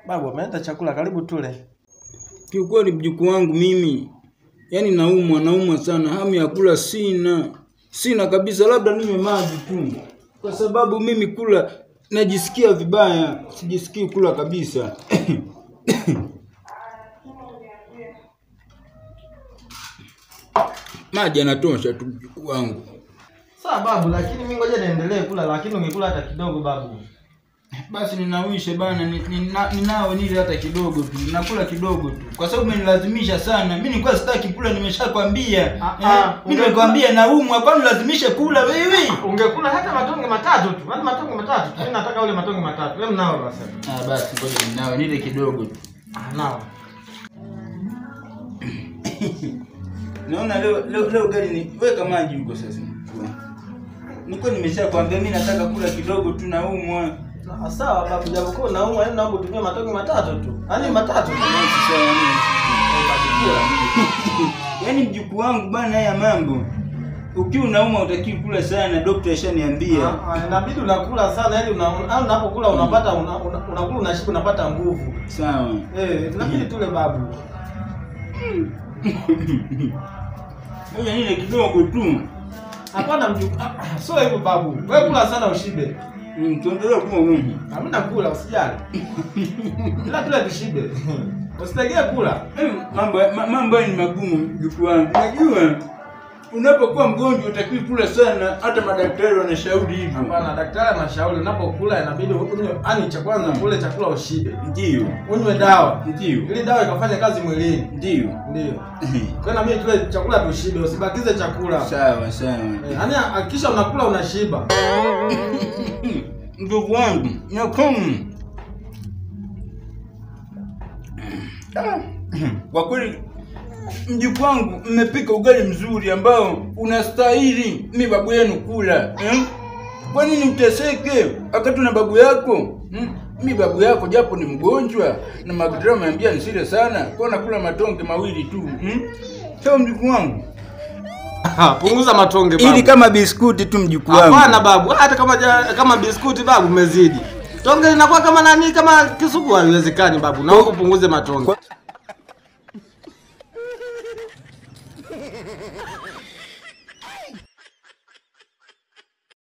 Babu ameleta chakula, karibu tule. Kiukweli mjukuu wangu mimi, yani naumwa sana, hamu ya kula sina kabisa, labda ninywe maji tu. Kwa sababu mimi kula najisikia vibaya, sijisikii kula kabisa. Maji yanatosha tu mjukuu wangu. Sawa babu, lakini mimi ngoja niendelee kula, lakini ungekula hata kidogo babu. Basi ninawishe bana, ninao nile hata kidogo tu. Nakula kidogo tu. Kwa sababu umenilazimisha sana. Mimi nilikuwa sitaki kula, nimeshakwambia. Mimi nimekwambia naumwa, kwani lazimisha kula wewe? Ungekula hata matonge matatu tu. Hata matonge matatu. Mimi nataka ule matonge matatu. Wewe mnao basi. Basi ngoja ninao nile kidogo tu. Nao. Naona leo gari ni weka maji huko sasa. Niko nimeshakwambia mimi nataka kula kidogo tu, naumwa. Sawa babu, japokuwa naumwa, yani naomba utumie matonge matatu tu. Yaani matatu tu. Yaani mjukuu wangu bana, haya mambo. Ukiwa unaumwa utaki kula sana, daktari ashaniambia. Inabidi unakula sana, yani unapokula unapata unakula unashiba, unapata nguvu. Sawa. Inabidi tule babu. Ngoja nile kidogo tu. Hapana mjukuu. Sio hivyo babu. Wewe kula sana ushibe. Tuendelee kula mimi. Hamna kula, usijali. Ila tule tushibe. Usitegee kula. Mambo ni magumu mjukuu wangu. Unajua unapokuwa mgonjwa utakiwi kula sana, hata madaktari wanashauri hivyo. Hapana, daktari anashauri unapokula inabidi unywe, yani cha kwanza kule chakula ushibe. Ndio. Unywe dawa. Ndio. Ili dawa ikafanye kazi mwilini. Ndio. Kwa nini tule chakula tushibe, usibakize chakula. Sawa. Yaani hakikisha unakula unashiba. Ndugu wangu, nakumu. Kwa kweli mjukuu wangu mmepika ugali mzuri ambao unastahili mimi babu yenu kula. Kwa nini uteseke wakati na babu yako? Mimi babu yako japo ni mgonjwa na madaktari wameambia nisile sana, kwa nakula matonge mawili tu. Sawa mjukuu wangu. Punguza matonge babu. Ili kama biskuti tu mjukuu wangu. Hapana babu, hata kama biskuti babu umezidi. Tonge linakuwa kama nani, kama kisugu, haiwezekani babu. Naomba upunguze matonge.